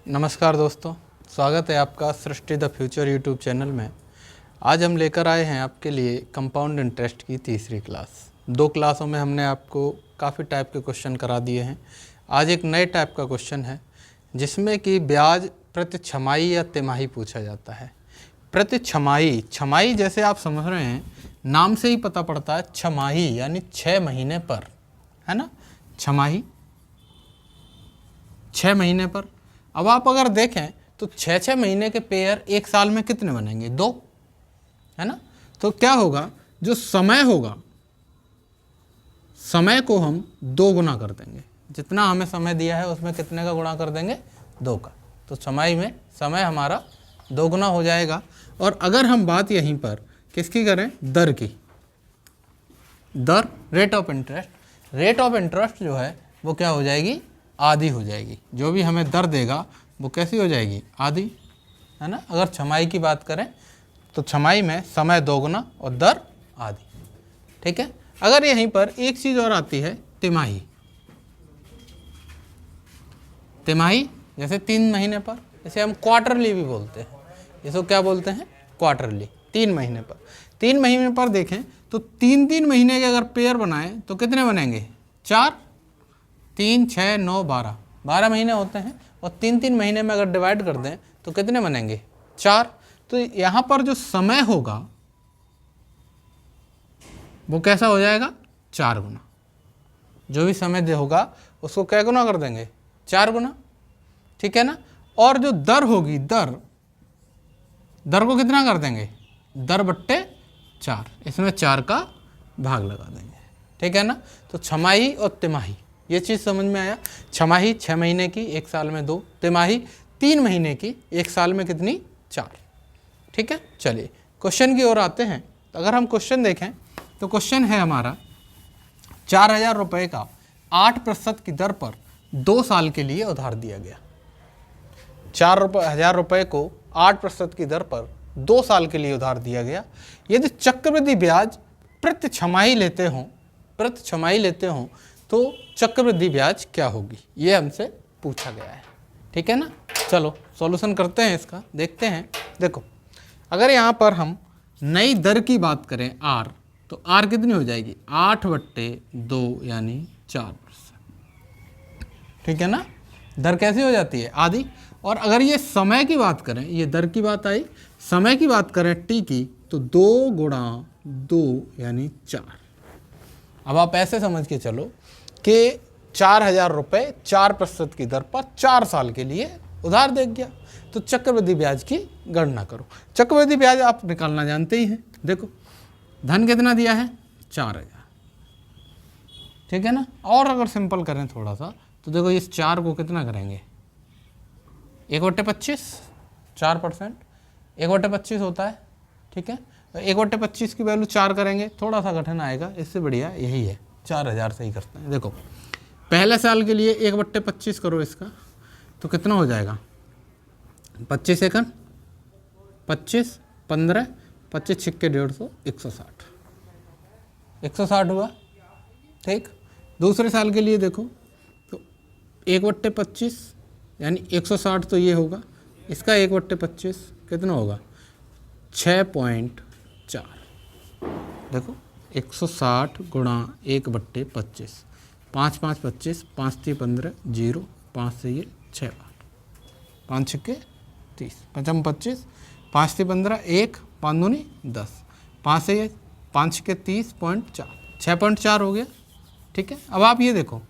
नमस्कार दोस्तों, स्वागत है आपका सृष्टि द फ्यूचर यूट्यूब चैनल में। आज हम लेकर आए हैं आपके लिए कंपाउंड इंटरेस्ट की तीसरी क्लास। 2 क्लासों में हमने आपको काफ़ी टाइप के क्वेश्चन करा दिए हैं। आज एक नए टाइप का क्वेश्चन है जिसमें कि ब्याज प्रति छमाही या तिमाही पूछा जाता है। प्रति छमाही, छमाही जैसे आप समझ रहे हैं, नाम से ही पता पड़ता है छमाही यानी 6 महीने पर, है ना। छमाही 6 महीने पर। अब आप अगर देखें तो 6-6 महीने के पेयर एक साल में कितने बनेंगे? 2, है ना। तो क्या होगा, जो समय होगा, समय को हम 2 गुना कर देंगे। जितना हमें समय दिया है उसमें कितने का गुणा कर देंगे? 2 का। तो छमाही में समय हमारा 2 गुना हो जाएगा। और अगर हम बात यहीं पर किसकी करें? दर की। दर, rate of interest. Rate of interest जो है वो क्या हो जाएगी? आधी हो जाएगी। जो भी हमें दर देगा वो कैसी हो जाएगी? आधी, है ना। अगर छमाही की बात करें तो छमाही में समय 2 गुना और दर आधी, ठीक है। अगर यहीं पर एक चीज़ और आती है, तिमाही। तिमाही जैसे 3 महीने पर, इसे हम क्वार्टरली भी बोलते हैं। इसको क्या बोलते हैं? क्वार्टरली। 3 महीने पर। 3 महीने पर देखें तो 3-3 महीने के अगर पेयर बनाएं तो कितने बनेंगे? 4, 3, 6, 9, 12, 12 महीने होते हैं। और 3-3 महीने में अगर डिवाइड कर दें तो कितने बनेंगे? 4। तो यहाँ पर जो समय होगा वो कैसा हो जाएगा? 4 गुना। जो भी समय होगा उसको क्या गुना कर देंगे? 4 गुना, ठीक है ना। और जो दर होगी, दर को कितना कर देंगे? दर बट्टे 4, इसमें 4 का भाग लगा देंगे, ठीक है ना। तो छमाही और तिमाही, ये चीज़ समझ में आया। छमाही 6 महीने की, एक साल में 2। तिमाही 3 महीने की, एक साल में कितनी? 4, ठीक है। चलिए क्वेश्चन की ओर आते हैं। तो अगर हम क्वेश्चन देखें तो क्वेश्चन है हमारा 4,000 रुपये का 8% की दर पर 2 साल के लिए उधार दिया गया। 4,000 रुपये को 8% की दर पर 2 साल के लिए उधार दिया गया। यदि चक्रवृद्धि ब्याज प्रति छमाही लेते हों तो चक्रवृद्धि ब्याज क्या होगी? ये हमसे पूछा गया है, ठीक है ना। चलो सॉल्यूशन करते हैं इसका, देखते हैं। देखो, अगर यहाँ पर हम नई दर की बात करें R, तो R कितनी हो जाएगी? 8/2 यानी 4%, ठीक है ना। दर कैसी हो जाती है? आधी। और अगर ये समय की बात करें, ये दर की बात आई, समय की बात करें T की, तो 2 गुणा 2 यानी 4। अब आप ऐसे समझ के चलो कि 4,000 रुपये 4% की दर पर 4 साल के लिए उधार दे गया। तो चक्रवृद्धि ब्याज की गणना करो। चक्रवृद्धि ब्याज आप निकालना जानते ही हैं। देखो, धन कितना दिया है? 4,000, ठीक है ना। और अगर सिंपल करें थोड़ा सा तो देखो, इस 4 को कितना करेंगे? 1/25, 4%, 1/25 होता है, ठीक है। 1/25 की वैल्यू 4 करेंगे, थोड़ा सा कठिन आएगा, इससे बढ़िया यही है, 4,000 से ही करते हैं। देखो, पहले साल के लिए 1/25 करो इसका, तो कितना हो जाएगा? 25 सेकंड, 25, 15, 25 छिक्के 150, 160, 160 हुआ, ठीक। दूसरे साल के लिए देखो तो 1/25 यानी 160, तो ये होगा। इसका 1/25 कितना होगा? 6.4। देखो, 160 गुणा 1/25, 5 5 25, 5 3 15, 0, 5 से ये 6 8, 5 छिक्के 30, 5 25, 5 3 15, 1, 5 दूनी 10, 5 से ये 5 छिक्के 30.4, 6.4 हो गया, ठीक है। अब आप ये देखो,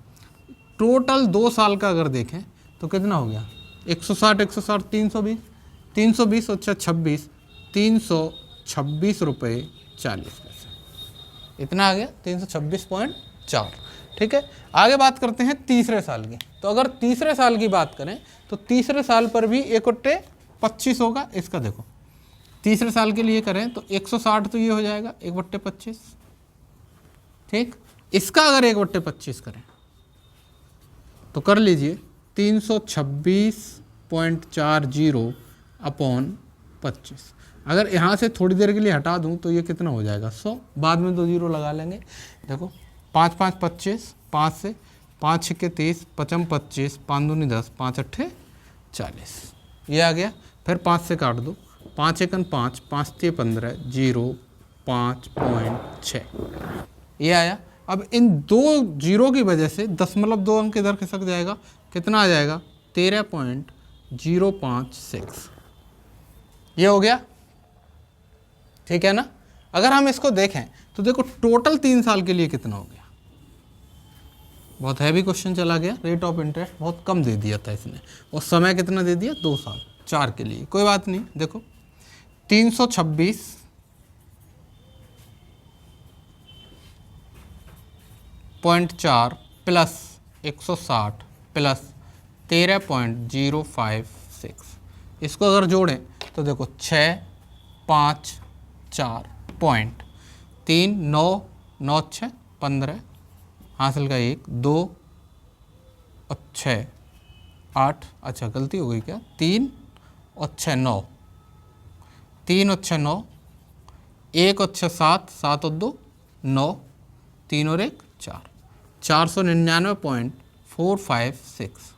टोटल 2 साल का अगर देखें तो कितना हो गया? 160, 160, 320, 320 और 26, 326 रुपये 40 पैसे, इतना आ गया, 326.4, ठीक है। आगे बात करते हैं तीसरे साल की। तो अगर तीसरे साल की बात करें तो तीसरे साल पर भी 1/25 होगा। इसका देखो, तीसरे साल के लिए करें तो 160, तो ये हो जाएगा 1/25, ठीक। इसका अगर 1/25 करें तो कर लीजिए 326.40 अपॉन 25। अगर यहाँ से थोड़ी देर के लिए हटा दूँ तो ये कितना हो जाएगा? 100। बाद में 2 जीरो लगा लेंगे। देखो, 5 5 25, 5 से 5 छिक्के 30, 5 25, 5 दूनी 10, 5 अट्ठे 40, ये आ गया। फिर 5 से काट दो, 5 एकन 5, 5 3 15, 0.5.6 ये आया। अब इन दो जीरो की वजह से 0.2 अंक इधर खिसक जाएगा, कितना आ जाएगा 13.056, ये हो गया। ठीक है ना। अगर हम इसको देखें तो देखो टोटल 3 साल के लिए कितना हो गया। बहुत हैवी क्वेश्चन चला गया। रेट ऑफ इंटरेस्ट बहुत कम दे दिया था इसने, और समय कितना दे दिया 2 साल, 4 के लिए। कोई बात नहीं, देखो 326.4 प्लस 160 प्लस 13.056, इसको अगर जोड़ें तो देखो 6 5 4 पॉइंट 3 9 9 6 15 हासिल का 1 2 और 6 8, अच्छा गलती हो गई क्या, 3 और 6 9, 3 और 6 9, 1 और 6 7, 7 और 2 9, 3 और 1 4, 499.456।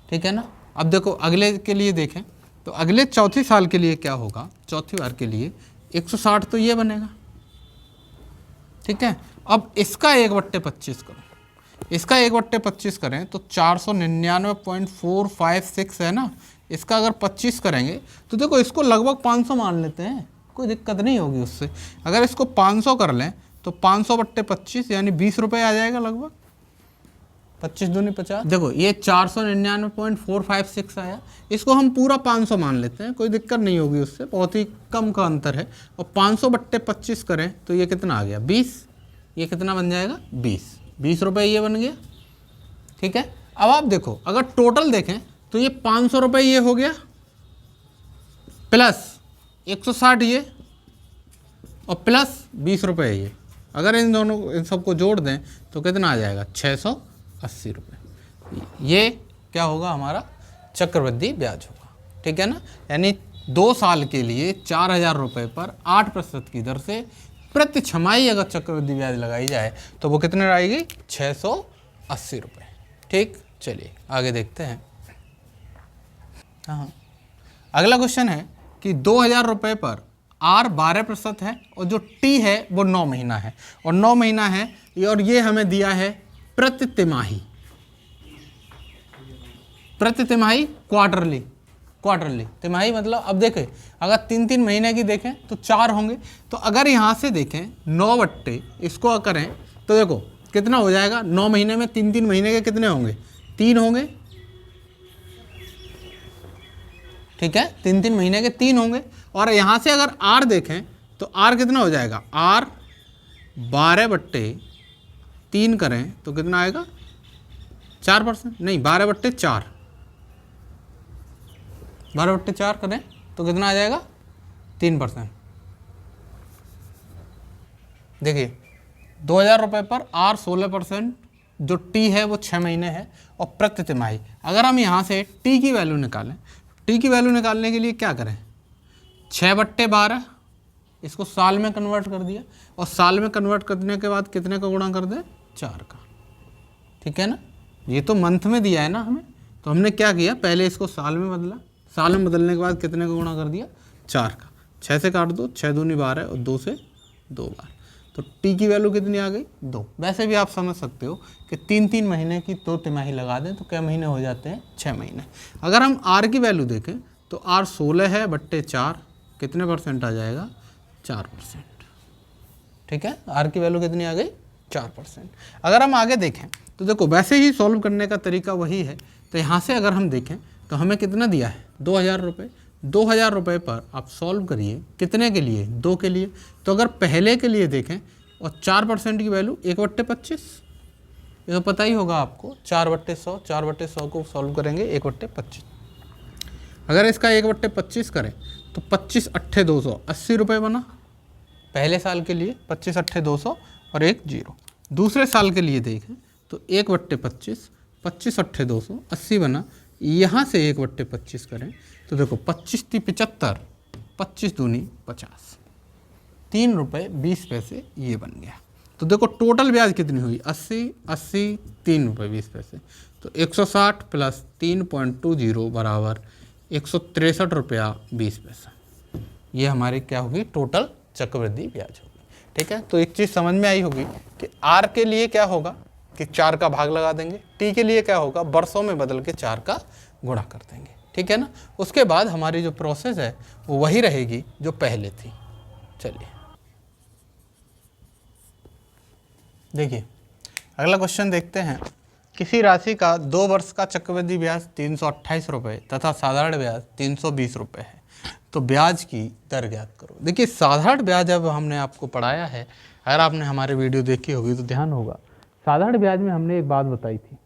ठीक है ना। अब देखो अगले के लिए देखें तो अगले चौथी साल के लिए क्या होगा, चौथी बार के लिए 160 तो ये बनेगा। ठीक है। अब इसका 1/25 करो, इसका 1/25 करें तो 499.456 है ना। इसका अगर 25 करेंगे तो देखो इसको लगभग 500 मान लेते हैं, कोई दिक्कत नहीं होगी उससे। अगर इसको 500 कर लें तो 500/25 यानी 20 रुपये आ जाएगा लगभग, 25 दूनी 50। देखो ये 499.456 आया, इसको हम पूरा 500 मान लेते हैं, कोई दिक्कत नहीं होगी उससे, बहुत ही कम का अंतर है। और 500/25 करें तो ये कितना आ गया 20, ये कितना बन जाएगा 20 रुपये ये बन गया। ठीक है। अब आप देखो अगर टोटल देखें तो ये 500 रुपये ये हो गया, प्लस 160 ये, और प्लस 20 रुपये ये। अगर इन दोनों इन सबको जोड़ दें तो कितना आ जाएगा 680 रुपये। ये क्या होगा हमारा चक्रवृद्धि ब्याज होगा। ठीक है ना। यानी 2 साल के लिए 4000 रुपये पर 8% की दर से प्रति छमाही अगर चक्रवृद्धि ब्याज लगाई जाए तो वो कितने आएगी 680 रुपये। ठीक, चलिए आगे देखते हैं। हाँ, अगला क्वेश्चन है कि 2000 रुपये पर R 12% है और जो T है वो 9 महीना है, और 9 महीना है और ये हमें दिया है प्रति तिमाही, प्रति तिमाही क्वार्टरली, क्वार्टरली तिमाही मतलब अब देखें अगर 3-3 महीने की देखें तो 4 होंगे। तो अगर यहाँ से देखें 9 बट्टे इसको करें तो देखो कितना हो जाएगा, 9 महीने में 3-3 महीने के कितने होंगे 3 होंगे। ठीक है, 3-3 महीने के 3 होंगे। और यहाँ से अगर R देखें तो R कितना हो जाएगा, R 12/3 करें तो कितना आएगा 4%, नहीं 12/4, 12/4 करें तो कितना आ जाएगा 3%। देखिए 2000 रुपये पर R 16%, जो T है वो 6 महीने है, और प्रति तिमाही। अगर हम यहाँ से T की वैल्यू निकालें, T की वैल्यू निकालने के लिए क्या करें, 6/12 इसको साल में कन्वर्ट कर दिया, और साल में कन्वर्ट करने के बाद कितने का गुणा कर दें 4 का। ठीक है ना। ये तो मंथ में दिया है ना हमें, तो हमने क्या किया पहले इसको साल में बदला, साल में बदलने के बाद कितने का गुणा कर दिया 4 का। 6 से काट दो, 6 दूनी 12 और 2 से 2 बार, तो T की वैल्यू कितनी आ गई 2। वैसे भी आप समझ सकते हो कि 3-3 महीने की 2 तिमाही लगा दें तो क्या महीने हो जाते हैं 6 महीने। अगर हम R की वैल्यू देखें तो R 16 है बट्टे 4, कितने % आ जाएगा 4%। ठीक है, R की वैल्यू कितनी आ गई 4%। अगर हम आगे देखें तो देखो वैसे ही सॉल्व करने का तरीका वही है। तो यहाँ से अगर हम देखें तो हमें कितना दिया है 2000 रुपये, 2000 रुपये पर आप सॉल्व करिए कितने के लिए 2 के लिए। तो अगर पहले के लिए देखें और 4% की वैल्यू 1/25, ये तो पता ही होगा आपको, 4/100, 4/100 को सॉल्व करेंगे 1/25। अगर इसका 1/25 करें तो 25 8 200 80 रुपये बना पहले साल के लिए, 25 8 200 और 1 0। दूसरे साल के लिए देखें तो 1/25, 25 8 200 80 बना। यहाँ से 1/25 करें तो देखो 25 × 75, 25 दूनी 50, 3 रुपये 20 पैसे ये बन गया। तो देखो टोटल ब्याज कितनी हुई 80 80 3 रुपये 20 पैसे, तो तो 160 प्लस 3.20 बराबर 163 रुपया 20 पैसा। ये हमारी क्या होगी, टोटल चक्रवृद्धि ब्याज होगी। ठीक है, तो एक चीज़ समझ में आई होगी कि आर के लिए क्या होगा कि 4 का भाग लगा देंगे, टी के लिए क्या होगा, वर्षों में बदल के 4 का गुणा कर देंगे। ठीक है ना, उसके बाद हमारी जो प्रोसेस है वो वही रहेगी जो पहले थी। चलिए देखिए अगला क्वेश्चन देखते हैं। किसी राशि का 2 वर्ष का चक्रवृद्धि ब्याज 328 रुपये तथा साधारण ब्याज 320 रुपये है, तो ब्याज की दर ज्ञात करो। देखिए साधारण ब्याज अब हमने आपको पढ़ाया है, अगर आपने हमारे वीडियो देखी होगी तो ध्यान होगा साधारण ब्याज में हमने एक बात बताई थी।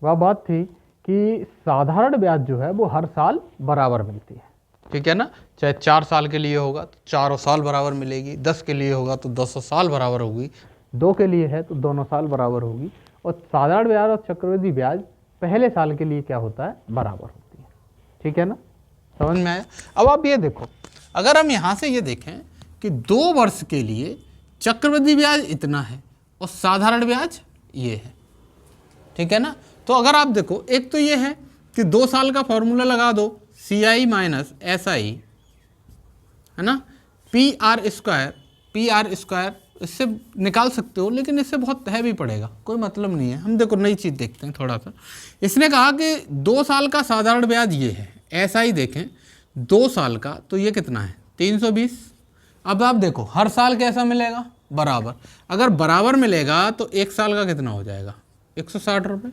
वह बात थी कि साधारण ब्याज जो है वो हर साल बराबर मिलती है। ठीक है ना, चाहे 4 साल के लिए होगा तो 4 साल बराबर मिलेगी, 10 के लिए होगा तो 10 साल बराबर होगी, 2 के लिए है तो दोनों साल बराबर होगी। और साधारण ब्याज और चक्रवृद्धि ब्याज पहले साल के लिए क्या होता है, बराबर होती है। ठीक है ना, समझ में आया। अब आप ये देखो, अगर हम यहाँ से ये देखें कि 2 वर्ष के लिए चक्रवृद्धि ब्याज इतना है और साधारण ब्याज ये है। ठीक है ना, तो अगर आप देखो एक तो ये है कि 2 साल का फॉर्मूला लगा दो, CI माइनस SI है ना, PR स्क्वायर इससे निकाल सकते हो, लेकिन इससे बहुत है भी पड़ेगा, कोई मतलब नहीं है। हम देखो नई चीज़ देखते हैं थोड़ा सा। इसने कहा कि 2 साल का साधारण ब्याज ये है, SI देखें 2 साल का तो ये कितना है 320। अब आप देखो हर साल कैसा मिलेगा, बराबर। अगर बराबर मिलेगा तो 1 साल का कितना हो जाएगा 160 रुपये।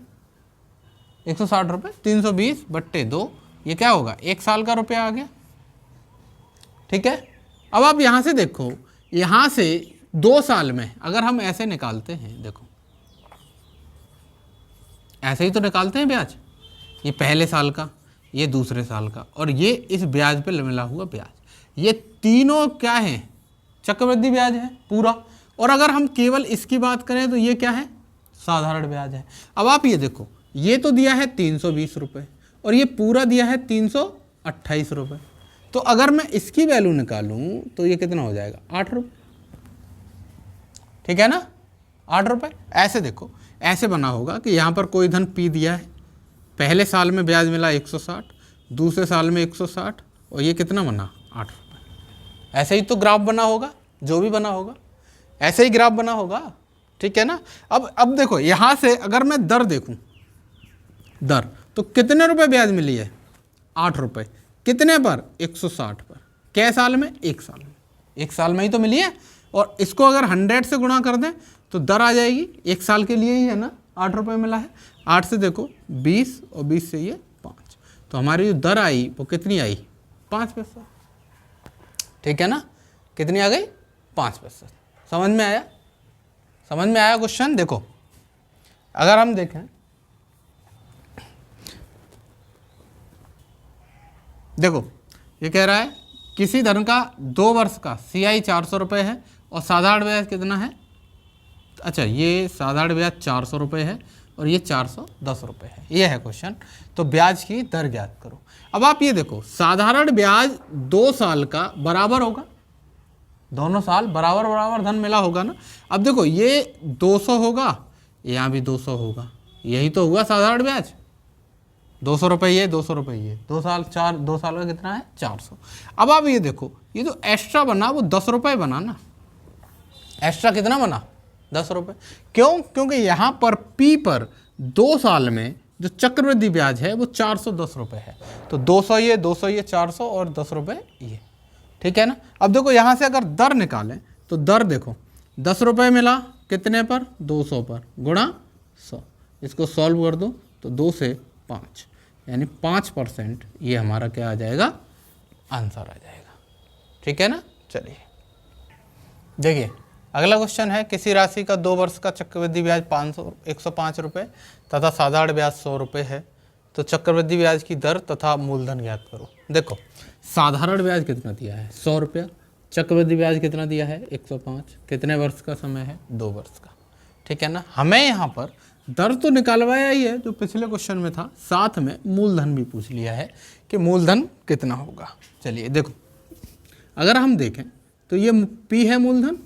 160 रुपये 320 बट्टे 2, ये क्या होगा 1 साल का रुपया आ गया। ठीक है, अब आप यहाँ से देखो, यहाँ से 2 साल में अगर हम ऐसे निकालते हैं, देखो ऐसे ही तो निकालते हैं ब्याज, ये पहले साल का, ये दूसरे साल का, और ये इस ब्याज पे मिला हुआ ब्याज, ये तीनों क्या है, चक्रवृद्धि ब्याज है पूरा। और अगर हम केवल इसकी बात करें तो ये क्या है, साधारण ब्याज है। अब आप ये देखो, ये तो दिया है 320 रुपये और ये पूरा दिया है 328 रुपये, तो अगर मैं इसकी वैल्यू निकालूं तो ये कितना हो जाएगा 8 रुपये। ठीक है ना, 8 रुपये। ऐसे देखो, ऐसे बना होगा कि यहाँ पर कोई धन P दिया है, पहले साल में ब्याज मिला 160, दूसरे साल में 160, और ये कितना बना 8 रुपये। ऐसे ही तो ग्राफ बना होगा, जो भी बना होगा ऐसे ही ग्राफ बना होगा। ठीक है ना, अब देखो यहाँ से अगर मैं दर देखूँ, दर तो कितने रुपए ब्याज मिली है 8 रुपये, कितने पर 160 पर, कै साल में 1 साल में, 1 साल में ही तो मिली है। और इसको अगर 100 से गुणा कर दें तो दर आ जाएगी, 1 साल के लिए ही है ना 8 रुपये मिला है। 8 से देखो 20 और 20 से ये 5, तो हमारी जो दर आई वो कितनी आई 5 पैसा। ठीक है ना, कितनी आ गई 5 पैसा। समझ में आया, समझ में आया क्वेश्चन। देखो अगर हम देखें, देखो ये कह रहा है किसी धन का 2 वर्ष का CI 400 रुपये है और साधारण ब्याज कितना है, अच्छा ये साधारण ब्याज 400 रुपये है और ये 410 रुपये है, ये है क्वेश्चन। तो ब्याज की दर ज्ञात करो। अब आप ये देखो, साधारण ब्याज 2 साल का बराबर होगा, दोनों साल बराबर बराबर धन मिला होगा ना। अब देखो ये 200 होगा, यहाँ भी 200 होगा, यही तो हुआ साधारण ब्याज। 200 रुपये ये, 200 रुपये ये, 2 साल 2 साल का कितना है 400। अब आप ये देखो, ये जो एक्स्ट्रा बना वो 10 रुपये बना ना, एक्स्ट्रा कितना बना 10 रुपये। क्यों, क्योंकि यहाँ पर P पर 2 साल में जो चक्रवृद्धि ब्याज है वो 410 रुपये है, तो 200 ये 200 ये 400 और 10 रुपये ये। ठीक है ना, अब देखो यहाँ से अगर दर निकालें तो दर देखो 10 रुपये मिला कितने पर 200 पर, गुणा 100, इसको सॉल्व कर दो तो 2 से 5 यानी 5% ये हमारा क्या आ जाएगा, आंसर आ जाएगा। ठीक है ना, चलिए देखिए अगला क्वेश्चन है, किसी राशि का 2 वर्ष का चक्रवृद्धि ब्याज 105 रुपये तथा साधारण ब्याज 100 रुपये है, तो चक्रवृद्धि ब्याज की दर तथा मूलधन ज्ञात करो। देखो साधारण ब्याज कितना दिया है 100 रुपया, चक्रवृद्धि ब्याज कितना दिया है 105, कितने वर्ष का समय है 2 वर्ष का। ठीक है ना, हमें यहाँ पर दर तो निकालवाया ही है जो पिछले क्वेश्चन में था, साथ में मूलधन भी पूछ लिया है कि मूलधन कितना होगा। चलिए देखो, अगर हम देखें तो ये P है मूलधन,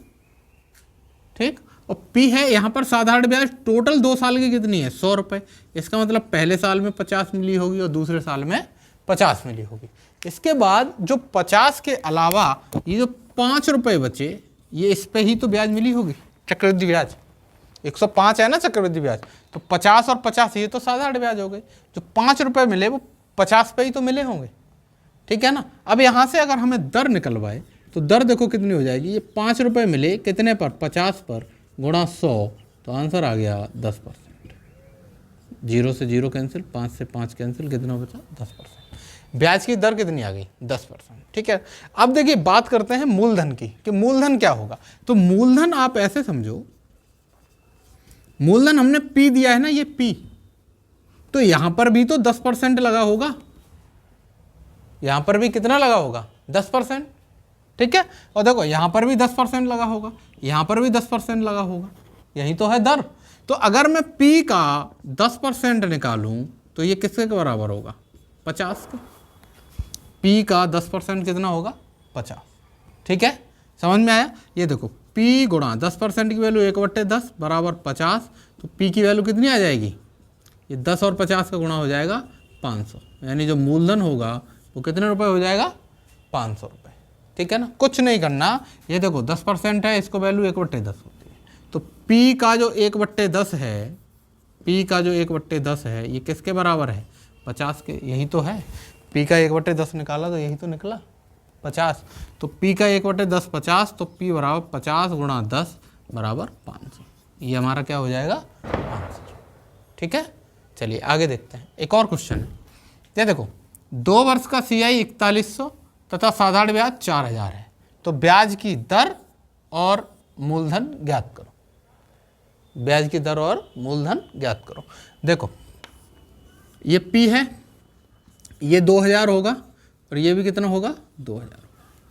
ठीक, और P है यहाँ पर साधारण ब्याज टोटल 2 साल की कितनी है 100 रुपये। इसका मतलब पहले साल में 50 मिली होगी और दूसरे साल में 50 मिली होगी। इसके बाद जो 50 के अलावा ये जो 5 रुपये बचे, ये इस पे ही तो ब्याज मिली होगी चक्रवृद्धि ब्याज। 105 है ना चक्रवृद्धि ब्याज, तो 50 और 50 ये तो साधारण ब्याज हो गए। जो 5 रुपये मिले वो 50 पे ही तो मिले होंगे, ठीक है ना। अब यहाँ से अगर हमें दर निकलवाए तो दर देखो कितनी हो जाएगी। ये 5 रुपये मिले कितने पर 50 पर गुणा 100, तो आंसर आ गया 10%। 0 से 0 कैंसिल, 5 से 5 कैंसिल, कितना बचा 10%। ब्याज की दर कितनी आ गई 10%, ठीक है। अब देखिए बात करते हैं मूलधन की कि मूलधन क्या होगा। तो मूलधन आप ऐसे समझो, मूलधन हमने P दिया है ना, ये P, तो यहां पर भी तो 10% लगा होगा, यहां पर भी कितना लगा होगा 10%, ठीक है। और देखो यहां पर भी 10% लगा होगा, यहां पर भी 10% लगा होगा, यही तो है दर। तो अगर मैं P का 10% निकालूं तो ये किसके बराबर होगा 50 के। P का 10% कितना होगा 50, ठीक है, समझ में आया। ये देखो P गुणा 10% की वैल्यू 1/10 बराबर 50, तो P की वैल्यू कितनी आ जाएगी, ये 10 और 50 का गुणा हो जाएगा 500, यानी जो मूलधन होगा वो कितने रुपए हो जाएगा 500 रुपये, ठीक है ना। कुछ नहीं करना, ये देखो 10% है, इसको वैल्यू 1/10 होती है। तो P का जो 1/10 है, P का जो 1/10 है ये किसके बराबर है 50 के, यही तो है। P का 1/10 निकाला तो यही तो निकला 50। तो P का 1/10 50, तो P बराबर 50 गुणा 10 बराबर 500। ये हमारा क्या हो जाएगा आंसर, ठीक है। चलिए आगे देखते हैं, एक और क्वेश्चन है। ये देखो 2 वर्ष का CI 4100 तथा साधारण ब्याज 4000 है, तो ब्याज की दर और मूलधन ज्ञात करो। ब्याज की दर और मूलधन ज्ञात करो। देखो ये P है, ये 2000 होगा और ये भी कितना होगा 2000।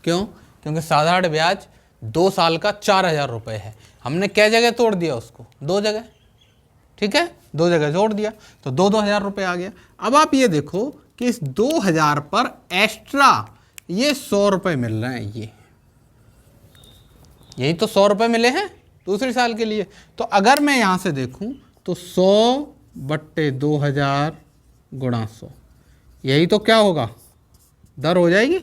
क्यों? क्योंकि साधारण ब्याज 2 साल का 4000 रुपये है। हमने क्या जगह तोड़ दिया उसको 2 जगह, ठीक है, 2 जगह जोड़ दिया तो 2-2000 रुपये आ गया। अब आप ये देखो कि इस 2000 पर एक्स्ट्रा ये 100 रुपये मिल रहे हैं, यही तो 100 रुपये मिले हैं दूसरे साल के लिए। तो अगर मैं यहाँ से देखूँ तो 100/2000 गुणा 100, यही तो क्या होगा दर हो जाएगी,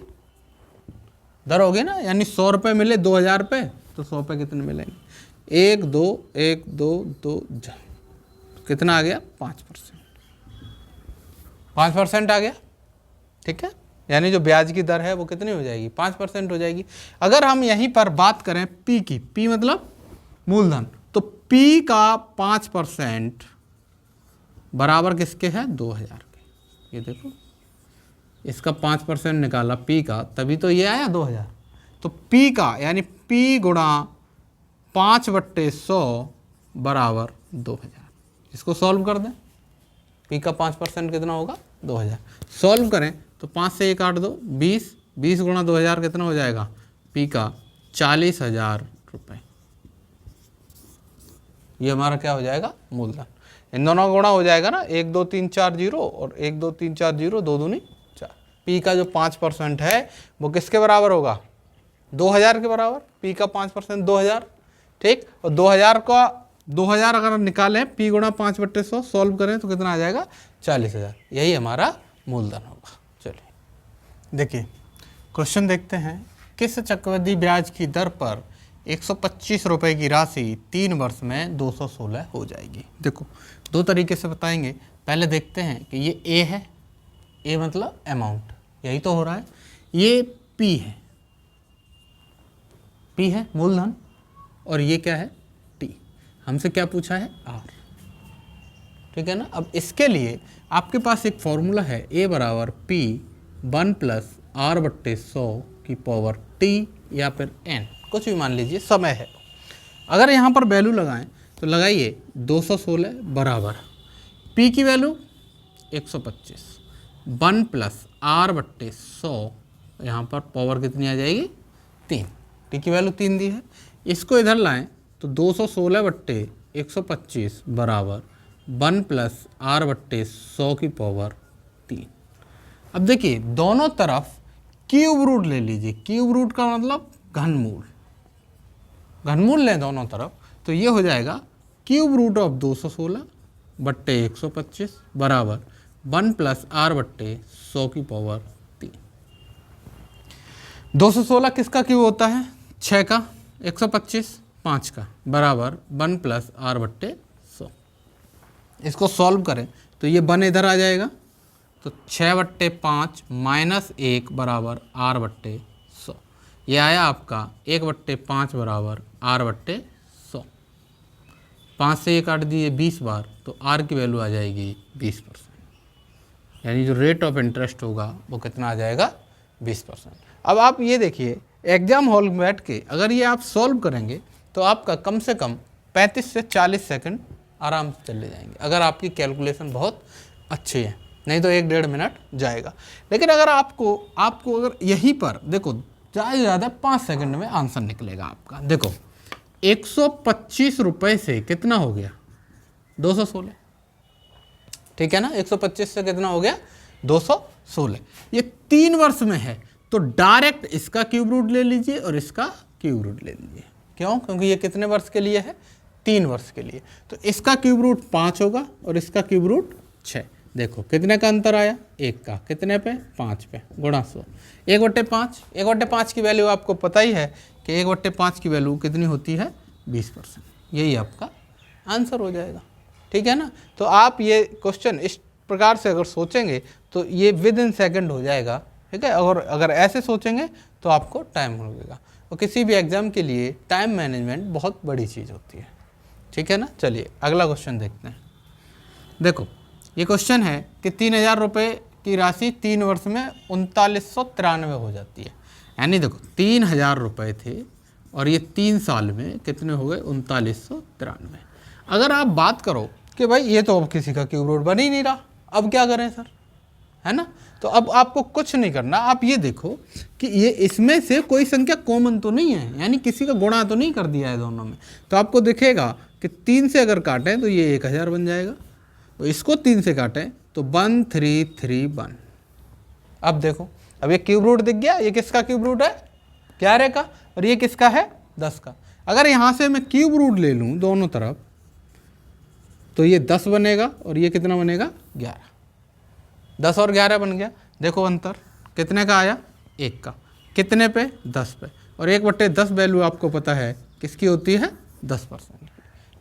दर होगी ना। यानी 100 रुपये मिले 2000 रुपये, तो 100 रुपये कितने मिलेंगे 1 2 1 2 2 कितना आ गया 5%, 5% आ गया, ठीक है। यानी जो ब्याज की दर है वो कितनी हो जाएगी 5% हो जाएगी। अगर हम यहीं पर बात करें P की, P मतलब मूलधन, तो P का 5% बराबर किसके है 2000 के। ये देखो इसका 5% निकाला P का, तभी तो ये आया 2000। तो P का यानी P गुणा 5/100 बराबर 2000। इसको सॉल्व कर दें, P का 5% कितना होगा 2000। सॉल्व करें तो 5 से 1 काट दो 20, 20 गुणा 2000 कितना हो जाएगा P का 40,000 रुपये। ये हमारा क्या हो जाएगा मूलधन। इन दोनों का गुणा हो जाएगा ना, 1 2 3 4 0 और 1 2 3 4 0, 2 दूनी 4। P का जो 5% है वो किसके बराबर होगा 2000 के बराबर। P का 5% 2000, ठीक। और 2000 अगर निकालें P गुणा 5/100 सॉल्व करें तो कितना आ जाएगा 40,000। यही हमारा मूलधन होगा। चलिए देखिए क्वेश्चन देखते हैं। किस चक्रवृद्धि ब्याज की दर पर 125 रुपये की राशि 3 वर्ष में 216 हो जाएगी। देखो 2 तरीके से बताएंगे। पहले देखते हैं कि ये A है, A मतलब अमाउंट, यही तो हो रहा है। ये P है, P है मूलधन, और ये क्या है T। हमसे क्या पूछा है R, ठीक है ना। अब इसके लिए आपके पास एक फॉर्मूला है, A बराबर P 1 + R/100 की पावर T या फिर N, कुछ भी मान लीजिए, समय है। अगर यहाँ पर वैल्यू लगाएं तो लगाइए 216 बराबर P की वैल्यू 125, 1 + R/100, यहाँ पर पावर कितनी आ जाएगी 3। T की वैल्यू 3 दी है, इसको इधर लाएं तो 216/125 बराबर 1 + R/100 की पावर 3। अब देखिए दोनों तरफ क्यूब रूट ले लीजिए। क्यूब रूट का मतलब घनमूल, घनमूल लें दोनों तरफ तो ये हो जाएगा क्यूब रूट ऑफ 216 बट्टे 125 बराबर 1 प्लस आर बट्टे 100 की पावर 3। 216 किसका क्यूब होता है? 6 का, 125 5 का, बराबर 1 प्लस आर बट्टे 100। इसको सॉल्व करें तो ये 1 इधर आ जाएगा, तो 6 बट्टे 5 माइनस 1 बराबर आर बट्टे 100। ये आया आपका 1 बट्टे 5 बराबर आर बट्टे 100। 5 से 1 काट दिए 20 बार, तो आर की वैल्यू आ जाएगी 20%। यानी जो रेट ऑफ इंटरेस्ट होगा वो कितना आ जाएगा? 20%। अब आप ये देखिए, एग्जाम हॉल में बैठ के अगर ये आप सॉल्व करेंगे तो आपका कम से कम 35 से 40 सेकंड आराम से चले जाएंगे, अगर आपकी कैलकुलेशन बहुत अच्छी है, नहीं तो 1-1.5 मिनट जाएगा। लेकिन अगर आपको अगर यहीं पर देखो, ज़्यादा से ज़्यादा 5 सेकंड में आंसर निकलेगा आपका। देखो 125 रुपये से कितना हो गया? 216, ठीक है ना? 125 से कितना हो गया? 216। ये 3 वर्ष में है, तो डायरेक्ट इसका क्यूब रूट ले लीजिए और इसका क्यूब रूट ले लीजिए। क्यों? क्योंकि ये कितने वर्ष के लिए है? 3 वर्ष के लिए। तो इसका क्यूब रूट 5 होगा और इसका क्यूब रूट 6। देखो कितने का अंतर आया? 1 का। कितने पे? 5 पे, गुणा 100। 1/5, 1/5 की वैल्यू आपको पता ही है कि 1/5 की वैल्यू कितनी होती है? 20%। यही आपका आंसर हो जाएगा, ठीक है ना? तो आप ये क्वेश्चन इस प्रकार से अगर सोचेंगे तो ये विद इन सेकेंड हो जाएगा, ठीक है? और अगर ऐसे सोचेंगे तो आपको टाइम लगेगा। और किसी भी एग्जाम के लिए टाइम मैनेजमेंट बहुत बड़ी चीज़ होती है, ठीक है ना? चलिए अगला क्वेश्चन देखते हैं। देखो ये क्वेश्चन है कि 3000 रुपये की राशि 3 वर्ष में 3993 हो जाती है। यानी देखो 3000 रुपये थे और ये 3 साल में कितने हो गए? 3993। अगर आप बात करो कि भाई ये तो अब किसी का क्यूब रूट बन ही नहीं रहा, अब क्या करें सर, है ना? तो अब आपको कुछ नहीं करना, आप ये देखो कि ये इसमें से कोई संख्या कॉमन तो नहीं है, यानी किसी का गुणा तो नहीं कर दिया है दोनों में। तो आपको दिखेगा कि 3 से अगर काटें तो ये 1000 बन जाएगा, तो इसको 3 से काटें तो 1331। अब देखो, अब ये क्यूब रूट दिख गया। ये किसका क्यूब रूट है? 11 का। और ये किसका है? 10 का। अगर यहाँ से मैं क्यूब रूट ले लूँ दोनों तरफ तो ये 10 बनेगा और ये कितना बनेगा? 11। 10 और 11 बन गया। देखो अंतर कितने का आया? 1 का। कितने पे? 10 पे। और 1/10 वैल्यू आपको पता है किसकी होती है? 10%।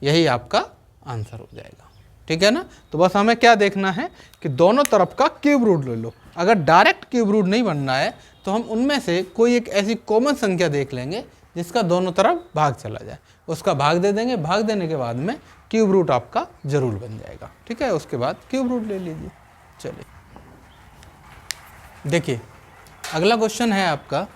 यही आपका आंसर हो जाएगा, ठीक है ना? तो बस हमें क्या देखना है कि दोनों तरफ का क्यूब रूट ले लो। अगर डायरेक्ट क्यूब रूट नहीं बनना है तो हम उनमें से कोई एक ऐसी कॉमन संख्या देख लेंगे जिसका दोनों तरफ भाग चला जाए, उसका भाग दे देंगे। भाग देने के बाद में क्यूब रूट आपका जरूर बन जाएगा, ठीक है? उसके बाद क्यूब रूट ले लीजिए। चलिए देखिए अगला क्वेश्चन है आपका,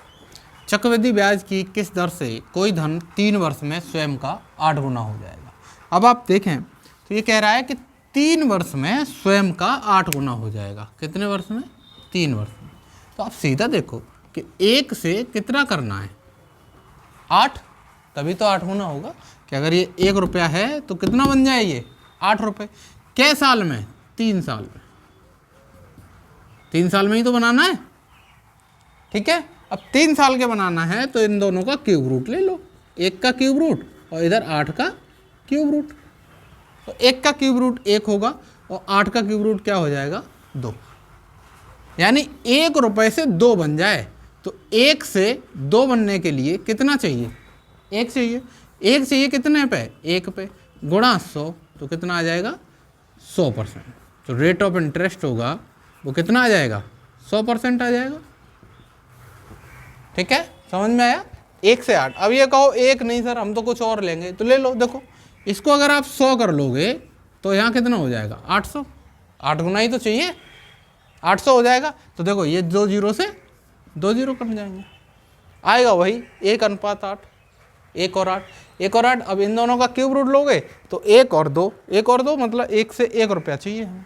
चक्रवृद्धि ब्याज की किस दर से कोई धन 3 वर्ष में स्वयं का 8 गुना हो जाएगा। अब आप देखें तो ये कह रहा है कि 3 वर्ष में स्वयं का 8 गुना हो जाएगा। कितने वर्ष में? 3 वर्ष में। तो आप सीधा देखो कि 1 से कितना करना है? 8, तभी तो 8 गुना होगा। कि अगर ये 1 रुपया है तो कितना बन जाए? ये 8 रुपये। कै साल में? 3 साल में। 3 साल में ही तो बनाना है, ठीक है? अब 3 साल के बनाना है तो इन दोनों का क्यूब रूट ले लो। 1 का क्यूब रूट और इधर 8 का क्यूब रूट। तो 1 का क्यूब रूट 1 होगा और 8 का क्यूब रूट क्या हो जाएगा? 2। यानी 1 रुपये से 2 बन जाए। तो 1 से 2 बनने के लिए कितना चाहिए? 1 चाहिए। 1 चाहिए कितने पे? 1 पे, गुणा 100 तो कितना आ जाएगा? 100%। तो रेट ऑफ इंटरेस्ट होगा वो कितना आ जाएगा? 100% आ जाएगा, ठीक है? समझ में आया? 1 से 8। अब ये कहो 1 नहीं सर हम तो कुछ और लेंगे, तो ले लो। देखो इसको अगर आप 100 कर लोगे तो यहाँ कितना हो जाएगा? 800। 8 गुना ही तो चाहिए, 800 हो जाएगा। तो देखो ये 2 जीरो से 2 जीरो कट जाएंगे, आएगा वही 1:8। 1 और 8, 1 और 8। अब इन दोनों का क्यूब रूट लोगे तो 1 और 2, 1 और 2 मतलब 1 से 1 रुपया चाहिए हमें।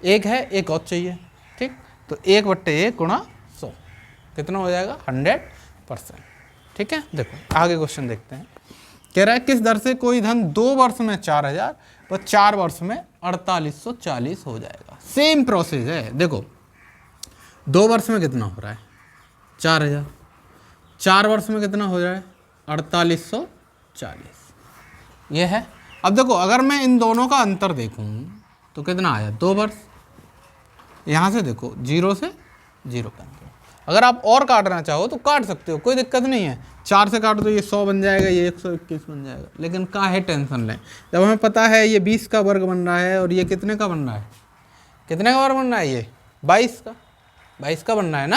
1 है, 1 और चाहिए, ठीक? तो 1/1 गुणा 100 कितना हो जाएगा? 100%, ठीक है? देखो आगे क्वेश्चन देखते हैं। कह रहा है किस दर से कोई धन 2 वर्ष में 4000 व 4 वर्ष में 4840 हो जाएगा। सेम प्रोसेस है। देखो 2 वर्ष में कितना हो रहा है? 4000। 4 वर्ष में कितना हो रहा है? 4840। ये है। अब देखो अगर मैं इन दोनों का अंतर देखूं तो कितना आया, 2 वर्ष। यहाँ से देखो 0 से 0 का अंतर। अगर आप और काटना चाहो तो काट सकते हो, कोई दिक्कत नहीं है। 4 से काट दो, ये 100 बन जाएगा, ये 121 बन जाएगा। लेकिन काहे टेंशन लें जब हमें पता है ये 20 का वर्ग बन रहा है और ये कितने का बन रहा है, कितने का वर्ग बन रहा है, ये 22 का बन रहा है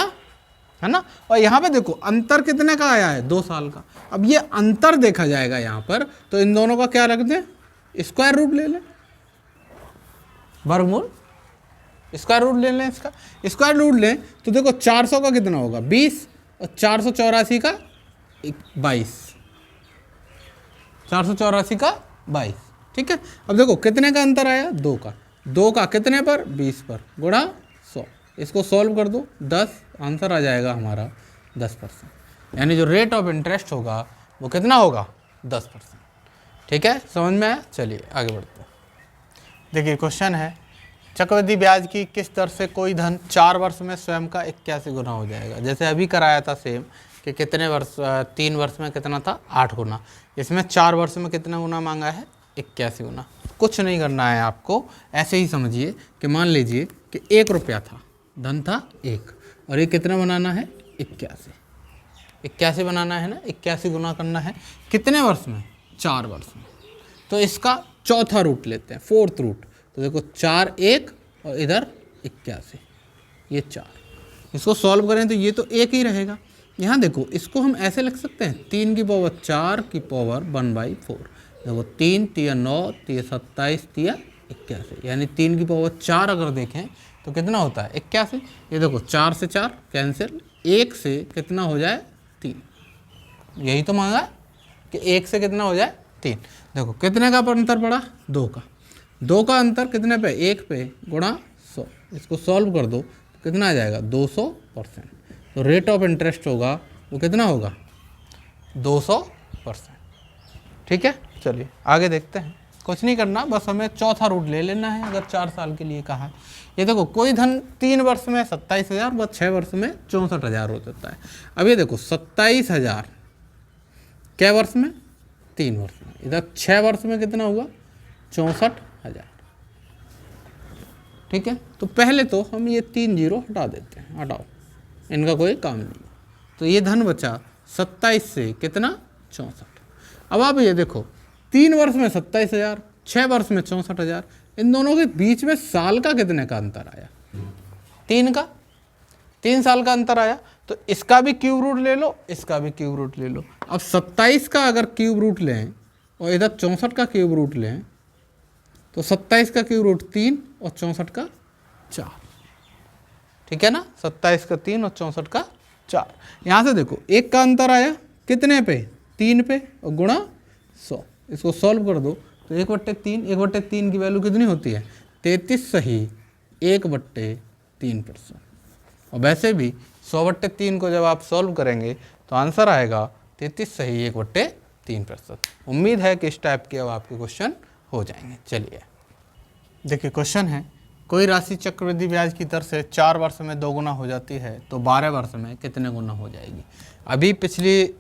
ना। और यहाँ पे देखो अंतर कितने का आया है, 2 साल का। अब ये अंतर देखा जाएगा यहाँ पर, तो इन दोनों का क्या रख दें, स्क्वायर रूट ले लें, वर्गमूल स्क्वायर रूट ले लें। इसका स्क्वायर रूट लें तो देखो 400 का कितना होगा, 20, और 484 का 22, 484 का 22। ठीक है। अब देखो कितने का अंतर आया, 2 का। 2 का कितने पर, 20 पर, गुणा 100। इसको सॉल्व कर दो, 10, आंसर आ जाएगा हमारा 10%। यानी जो रेट ऑफ इंटरेस्ट होगा वो कितना होगा, 10%। ठीक है, समझ में आया। चलिए आगे बढ़ते हैं। देखिए क्वेश्चन है, चक्रवृद्धि ब्याज की किस दर से कोई धन 4 वर्ष में स्वयं का 81 गुना हो जाएगा। जैसे अभी कराया था सेम कि कितने वर्ष, 3 वर्ष में कितना था, 8 गुना। इसमें 4 वर्ष में कितना गुना मांगा है, 81 गुना। कुछ नहीं करना है आपको, ऐसे ही समझिए कि मान लीजिए कि 1 रुपया था, धन था 1, और ये कितना बनाना है, 81 बनाना है ना। 81 गुना करना है कितने वर्ष में, 4 वर्ष में। तो इसका चौथा रूट लेते हैं, 4th रूट। तो देखो 4 1 और इधर 81, ये 4। इसको सॉल्व करें तो ये तो 1 ही रहेगा। यहाँ देखो इसको हम ऐसे लिख सकते हैं, 3 की पावर 4 की पावर 1/4। देखो 3 3 9 3 27 3 81, यानी 3 की पावर 4 अगर देखें तो कितना होता है, 81। ये देखो 4 से 4 कैंसिल, 1 से कितना हो जाए, 3। यही तो मांगा कि 1 से कितना हो जाए, 3। देखो कितने का अंतर पड़ा, 2 का। 2 का अंतर कितने पे, 1 पे, गुणा 100। इसको सॉल्व कर दो तो कितना आ जाएगा, 200%। तो रेट ऑफ इंटरेस्ट होगा वो कितना होगा, 200%। ठीक है, चलिए आगे देखते हैं। कुछ नहीं करना, बस हमें चौथा रूट ले लेना है अगर 4 साल के लिए कहा है। ये देखो कोई धन 3 वर्ष में 27,000 व 6 वर्ष में 64,000 हो जाता है। अब ये देखो 27,000 क्या वर्ष में, 3 वर्ष में। इधर 6 वर्ष में कितना हुआ, 64,000। ठीक है, तो पहले तो हम ये 3 जीरो हटा देते हैं, हटाओ, इनका कोई काम नहीं। तो ये धन बचा 27 से कितना, 64। अब आप ये देखो 3 वर्ष में 27,000, 6 वर्ष में 64,000, इन दोनों के बीच में साल का कितने का अंतर आया, 3 का। 3 साल का अंतर आया, तो इसका भी क्यूब रूट ले लो, इसका भी क्यूब रूट ले लो। अब 27 का अगर क्यूब रूट लें और इधर 64 का क्यूब रूट लें तो 27 का क्यूब रूट 3 और 64 का 4। ठीक है ना, 27 का 3 और 64 का 4। यहाँ से देखो 1 का अंतर आया कितने पे, 3 पे, और गुणा 100। इसको सॉल्व कर दो तो 1/3 की वैल्यू कितनी होती है, 33 सही 1/3%। और वैसे भी 100/3 को जब आप सॉल्व करेंगे तो आंसर आएगा 33 सही 1/3%। उम्मीद है कि इस टाइप के अब आपके क्वेश्चन हो जाएंगे। चलिए देखिए क्वेश्चन है, कोई राशि चक्रवृद्धि ब्याज की दर से 4 वर्ष में 2 गुना हो जाती है तो 12 वर्ष में कितने गुना हो जाएगी। अभी पिछली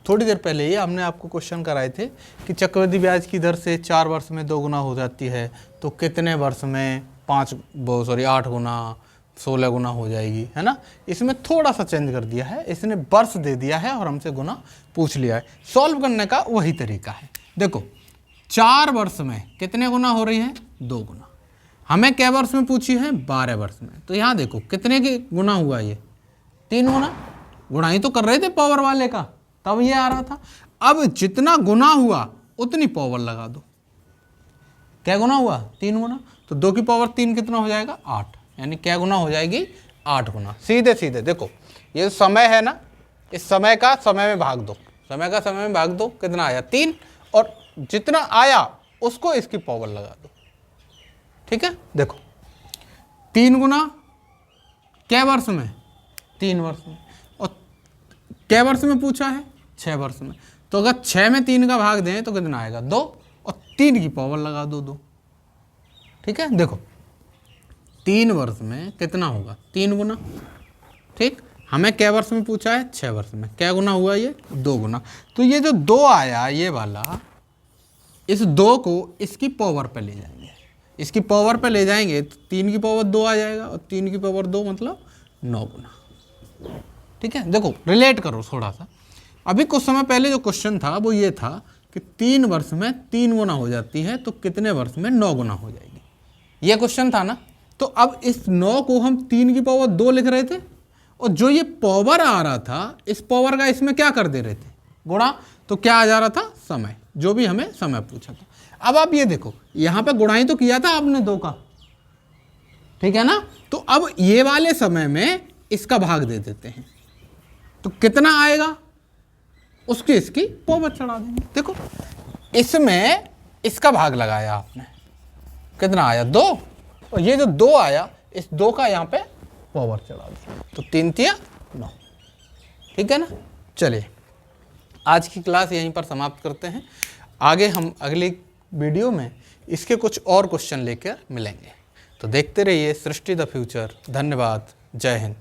थोड़ी देर पहले ही हमने आपको क्वेश्चन कराए थे कि चक्रवृद्धि ब्याज की दर से 4 वर्ष में 2 गुना हो जाती है तो कितने वर्ष में 8 गुना 16 गुना हो जाएगी, है ना। इसमें थोड़ा सा चेंज कर दिया है, इसने वर्ष दे दिया है और हमसे गुना पूछ लिया है। सॉल्व करने का वही तरीका है। देखो 4 वर्ष में कितने गुना हो रही है, 2 गुना। हमें क्या वर्ष में पूछी है, 12 वर्ष में। तो यहाँ देखो कितने के गुना हुआ, ये 3 गुना। गुणा ही तो कर रहे थे पावर वाले का, तब ये आ रहा था। अब जितना गुना हुआ उतनी पावर लगा दो। क्या गुना हुआ, 3 गुना। तो 2 की पावर 3 कितना हो जाएगा, 8। यानी क्या गुना हो जाएगी, 8 गुना। सीधे सीधे देखो ये समय है ना, इस समय का समय में भाग दो, समय का समय में भाग दो, कितना आया 3, और जितना आया उसको इसकी पावर लगा दो। ठीक है, देखो 3 गुना क्या वर्ष में, 3 वर्ष में। और क्या वर्ष में पूछा है, 6 वर्ष में। तो अगर 6 में 3 का भाग दें तो कितना आएगा, 2, और 3 की पावर लगा दो 2। ठीक है, देखो 3 वर्ष में कितना होगा, 3 गुना। ठीक, हमें क्या वर्ष में पूछा है, 6 वर्ष में। क्या गुना हुआ, ये 2 गुना। तो ये जो 2 आया ये वाला, इस 2 को इसकी पावर पे ले जाएंगे, इसकी पावर पे ले जाएंगे तो 3 की पावर 2 आ जाएगा, और 3 की पावर 2 मतलब 9 गुना। ठीक है, देखो रिलेट करो थोड़ा सा। अभी कुछ समय पहले जो क्वेश्चन था वो ये था कि 3 वर्ष में 3 गुना हो जाती है तो कितने वर्ष में 9 गुना हो जाएगी, ये क्वेश्चन था ना। तो अब इस 9 को हम 3 की पावर 2 लिख रहे थे, और जो ये पावर आ रहा था इस पावर का इसमें क्या कर दे रहे थे, गुणा। तो क्या आ जा रहा था, समय, जो भी हमें समय पूछा था। अब आप ये देखो यहाँ पे गुणा ही तो किया था आपने 2 का, ठीक है ना। तो अब ये वाले समय में इसका भाग दे देते हैं, तो कितना आएगा उसकी इसकी पावर चढ़ा देंगे। देखो इसमें इसका भाग लगाया आपने, कितना आया 2, और ये जो 2 आया इस 2 का यहाँ पे पावर चढ़ा दिया, तो 3 तिया 9। ठीक है ना। चलिए आज की क्लास यहीं पर समाप्त करते हैं। आगे हम अगली वीडियो में इसके कुछ और क्वेश्चन लेकर मिलेंगे। तो देखते रहिए सृष्टि द फ्यूचर। धन्यवाद। जय हिंद।